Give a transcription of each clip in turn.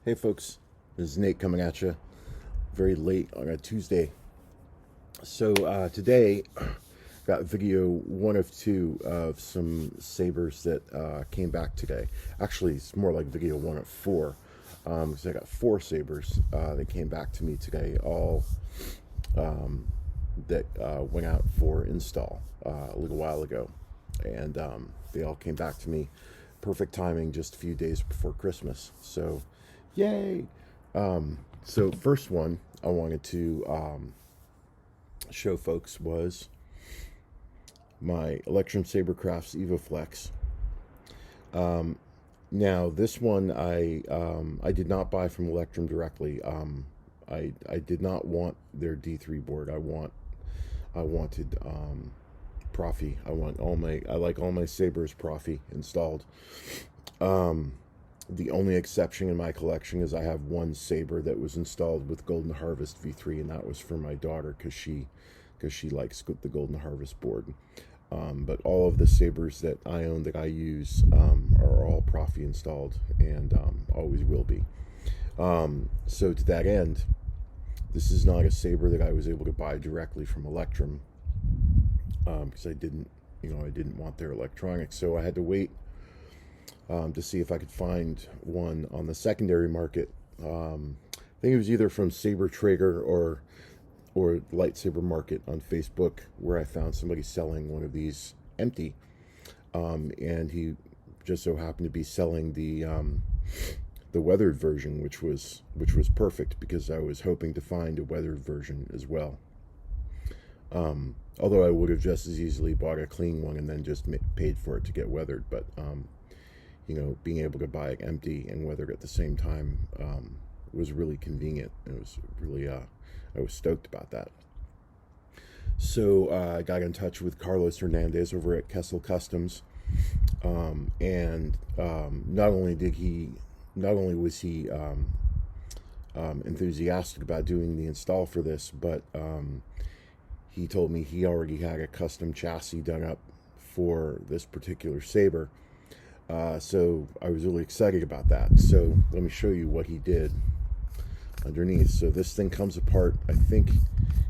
Hey folks, this is Nate coming at you very late on a Tuesday. So today, got video one of two of some sabers that came back today. Actually, it's more like video one of four, because I got four sabers that came back to me today, all that went out for install a little while ago, and they all came back to me. Perfect timing, just a few days before Christmas. So, yay! So first one I wanted to show folks was my Electrum Sabercraft's EvoFlex. Now this one I did not buy from Electrum directly. I did not want their D3 board. I wanted Proffie. I like all my Sabers Proffie installed. The only exception in my collection is I have one saber that was installed with Golden Harvest V3, and that was for my daughter because she likes the Golden Harvest board. But all of the sabers that I own that I use are all Proffie installed, and always will be. So to that end, this is not a saber that I was able to buy directly from Electrum because I didn't want their electronics, so I had to wait to see if I could find one on the secondary market. I think it was either from Saber Traeger or Lightsaber Market on Facebook, where I found somebody selling one of these empty, and he just so happened to be selling the weathered version, which was perfect because I was hoping to find a weathered version as well. Although I would have just as easily bought a clean one and then just paid for it to get weathered, but being able to buy it empty and weathered at the same time was really convenient. It was really, I was stoked about that. So I got in touch with Carlos Hernandez over at Kessel Customs, and not only was he enthusiastic about doing the install for this, but he told me he already had a custom chassis done up for this particular saber. So I was really excited about that. So let me show you what he did underneath. So this thing comes apart, I think,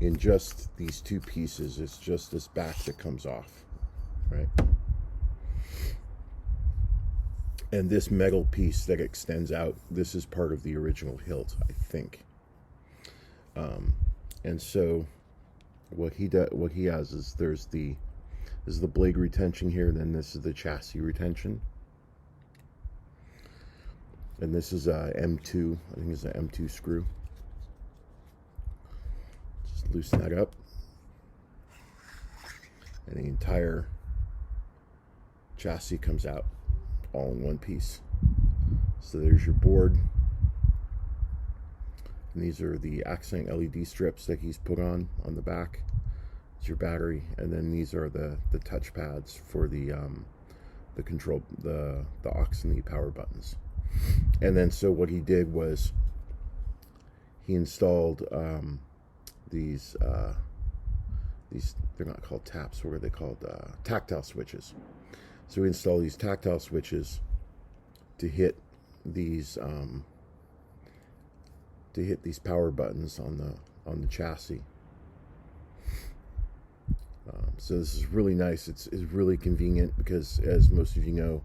in just these two pieces. It's just this back that comes off, right? And this metal piece that extends out, this is part of the original hilt, I think. And so what he has is this is the blade retention here, and then this is the chassis retention. And this is a M2, I think it's an M2 screw. Just loosen that up. And the entire chassis comes out all in one piece. So there's your board. And these are the accent LED strips that he's put on the back. It's your battery, and then these are the touch pads for the control, the aux and the power buttons. And then so what he did was he installed these they're not called taps, what are they called? Tactile switches. So we installed these tactile switches to hit these power buttons on the chassis. So this is really nice. It's really convenient because, as most of you know,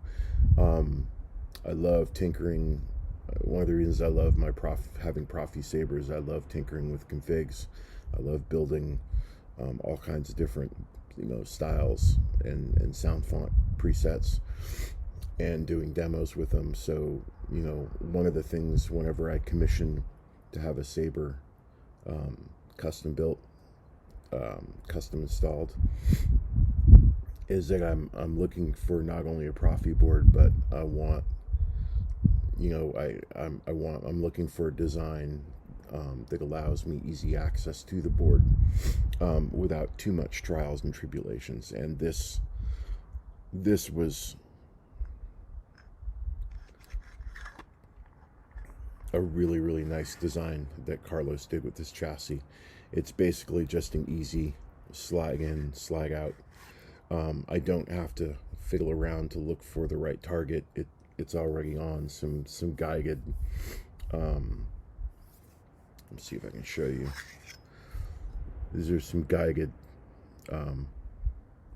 I love tinkering. One of the reasons I love having Proffie sabers, I love tinkering with configs. I love building all kinds of different styles and sound font presets and doing demos with them. So one of the things whenever I commission to have a saber custom built, custom installed, is that I'm looking for not only a Proffie board, but I want I'm looking for a design that allows me easy access to the board without too much trials and tribulations. And this was a really, really nice design that Carlos did with this chassis. It's basically just an easy slide in, slide out. I don't have to fiddle around to look for the right target. It's already on some guided Let's see if I can show you. These are some guided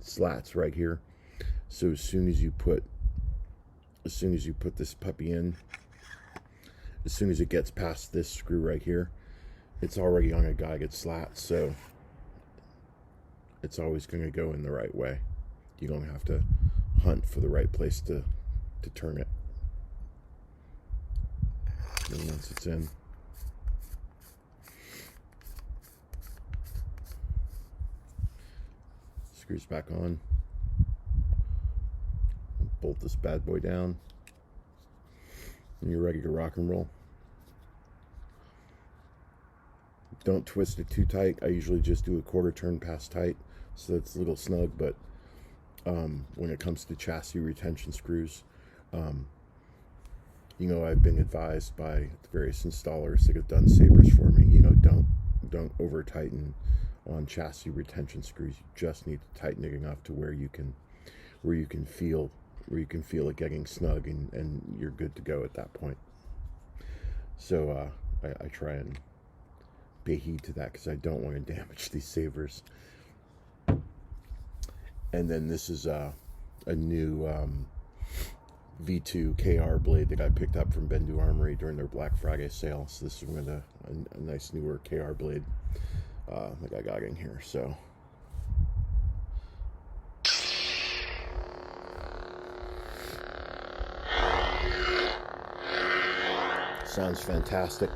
slats right here. So as soon as you put this puppy in, as soon as it gets past this screw right here, it's already on a guided slat, so it's always going to go in the right way. You don't have to hunt for the right place to turn it. And once it's in, screws back on. Bolt this bad boy down, and you're ready to rock and roll. Don't twist it too tight. I usually just do a quarter turn pass tight, so it's a little snug. But when it comes to chassis retention screws, you know, I've been advised by various installers that have done Sabers for me, you know, don't over tighten on chassis retention screws. You just need to tighten it enough to where you can feel it getting snug, and you're good to go at that point. So I try and pay heed to that because I don't want to damage these Sabers. And then this is a new V2 KR blade that I picked up from Bendu Armory during their Black Friday sale. So this is a nice newer KR blade that I got in here. So sounds fantastic.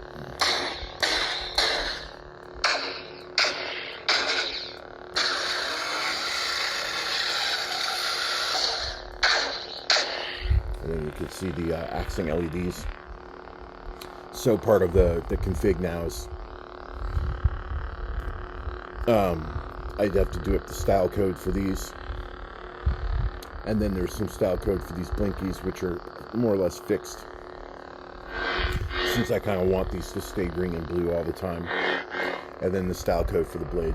And then you can see the accent LEDs. So part of the config now is I'd have to do up the style code for these. And then there's some style code for these blinkies, which are more or less fixed, since I kind of want these to stay green and blue all the time. And then the style code for the blade.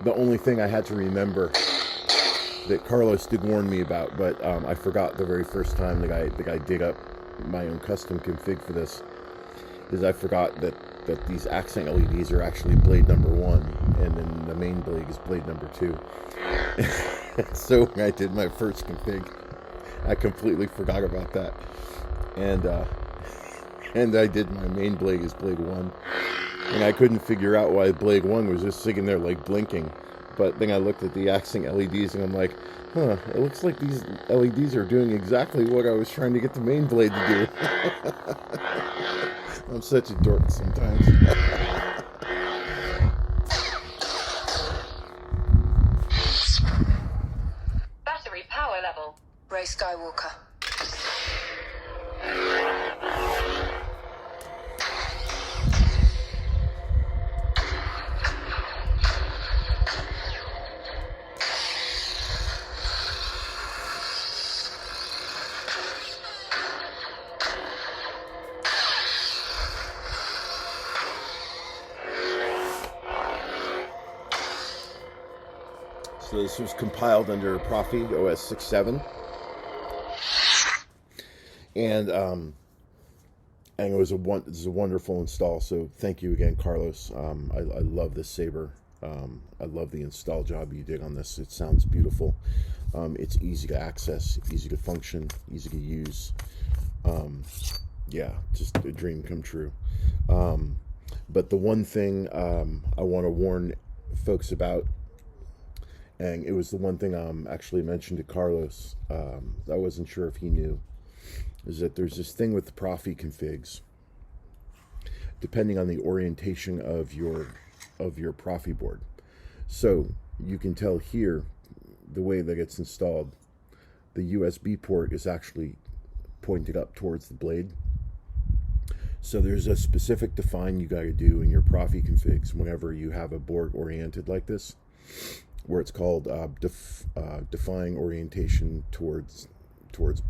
The only thing I had to remember that Carlos did warn me about, but I forgot the very first time that I did up my own custom config for this, is I forgot that these accent LEDs are actually blade number 1, and then the main blade is blade number 2. So when I did my first config, I completely forgot about that, and I did my main blade as blade 1, and I couldn't figure out why blade 1 was just sitting there like blinking. But then I looked at the accent LEDs and I'm like, huh, it looks like these LEDs are doing exactly what I was trying to get the main blade to do. I'm such a dork sometimes. Battery power level. Ray Skywalker. So this was compiled under Proffie OS 6.7, and it was this is a wonderful install. So thank you again, Carlos. I love this Saber. I love the install job you did on this. It sounds beautiful. It's easy to access, easy to function, easy to use. Yeah, just a dream come true. But the one thing I want to warn folks about, and it was the one thing actually mentioned to Carlos, I wasn't sure if he knew, is that there's this thing with the Proffie configs. Depending on the orientation of your Proffie board. So you can tell here, the way that it's installed, the USB port is actually pointed up towards the blade. So there's a specific define you got to do in your Proffie configs whenever you have a board oriented like this, where it's called defying orientation towards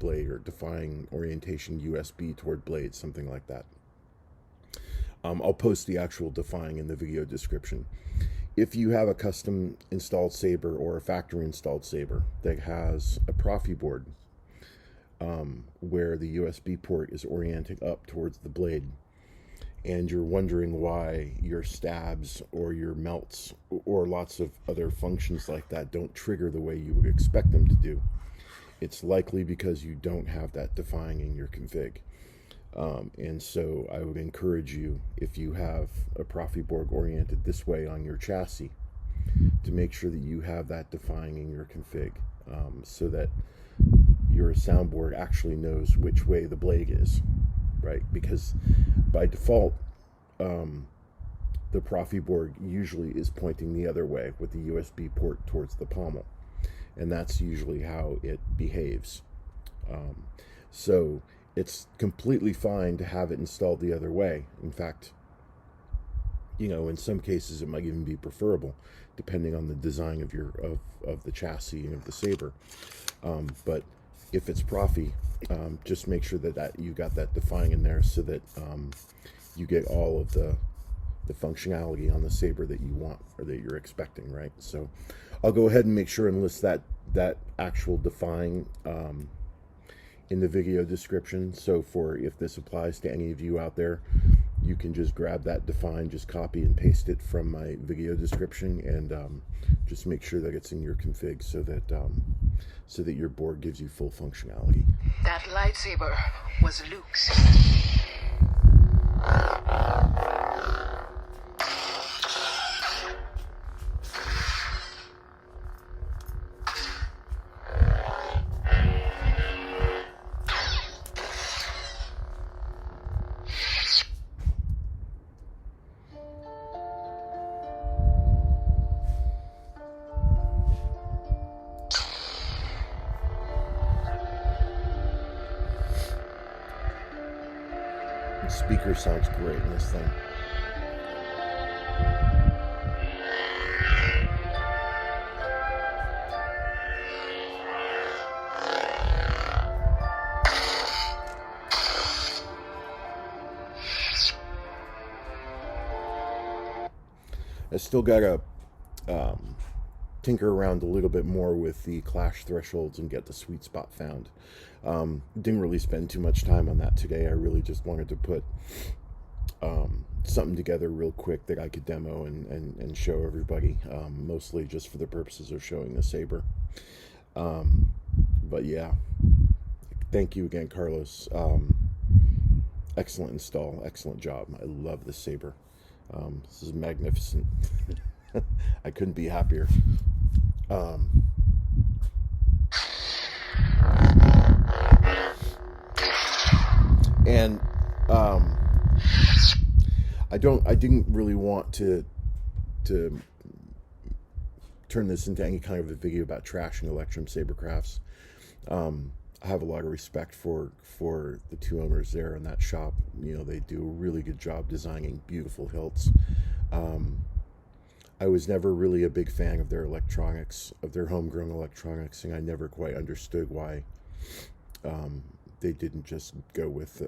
blade, or defying orientation USB toward blade, something like that. I'll post the actual defying in the video description. If you have a custom installed Saber or a factory installed Saber that has a Proffie board, where the USB port is orienting up towards the blade, and you're wondering why your stabs or your melts or lots of other functions like that don't trigger the way you would expect them to do, it's likely because you don't have that defined in your config. And so I would encourage you, if you have a Proffie board oriented this way on your chassis, to make sure that you have that defined in your config, so that your soundboard actually knows which way the blade is, right? Because by default, the Proffie board usually is pointing the other way with the USB port towards the pommel, and that's usually how it behaves. So it's completely fine to have it installed the other way. In fact, in some cases it might even be preferable, depending on the design of your of the chassis and of the Saber. But if it's Proffie, just make sure that you got that defined in there, so that you get all of the functionality on the Saber that you want or that you're expecting, right? So I'll go ahead and make sure and list that actual define in the video description. So if this applies to any of you out there, you can just grab that define, just copy and paste it from my video description, and just make sure that it's in your config, so that your board gives you full functionality. That lightsaber was Luke's. The speaker sounds great in this thing. I still gotta tinker around a little bit more with the clash thresholds and get the sweet spot found. Didn't really spend too much time on that today. I really just wanted to put something together real quick that I could demo and show everybody, mostly just for the purposes of showing the Saber. But yeah, thank you again, Carlos. Excellent install, excellent job. I love the Saber. This is magnificent. I couldn't be happier. And I didn't really want to turn this into any kind of a video about trashing Electrum Sabercrafts. I have a lot of respect for the two owners there in that shop. They do a really good job designing beautiful hilts. I was never really a big fan of their electronics, of their homegrown electronics, and I never quite understood why they didn't just go with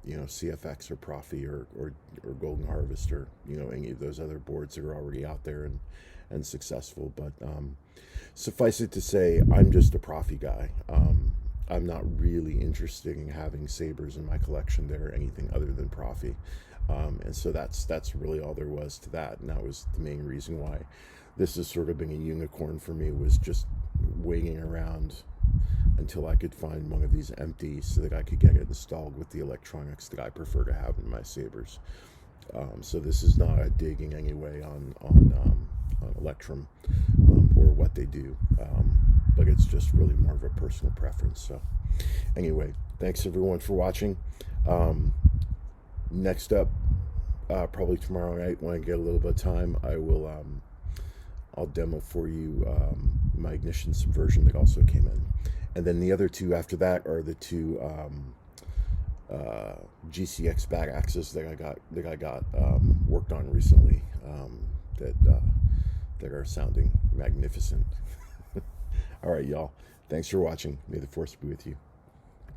CFX or Proffie or Golden Harvest or any of those other boards that are already out there and successful. But suffice it to say, I'm just a Proffie guy. I'm not really interested in having Sabers in my collection that are anything other than Proffie. And so that's really all there was to that, and that was the main reason why this has sort of been a unicorn for me, was just waiting around until I could find one of these empty so that I could get it installed with the electronics that I prefer to have in my Sabers. So this is not a dig in any way on Electrum or what they do, but it's just really more of a personal preference. So anyway, thanks everyone for watching. Next up, probably tomorrow night when I get a little bit of time, I'll demo for you my ignition subversion that also came in, and then the other two after that are the two GCX back axes that I got worked on recently, that are sounding magnificent. All right, y'all. Thanks for watching. May the force be with you.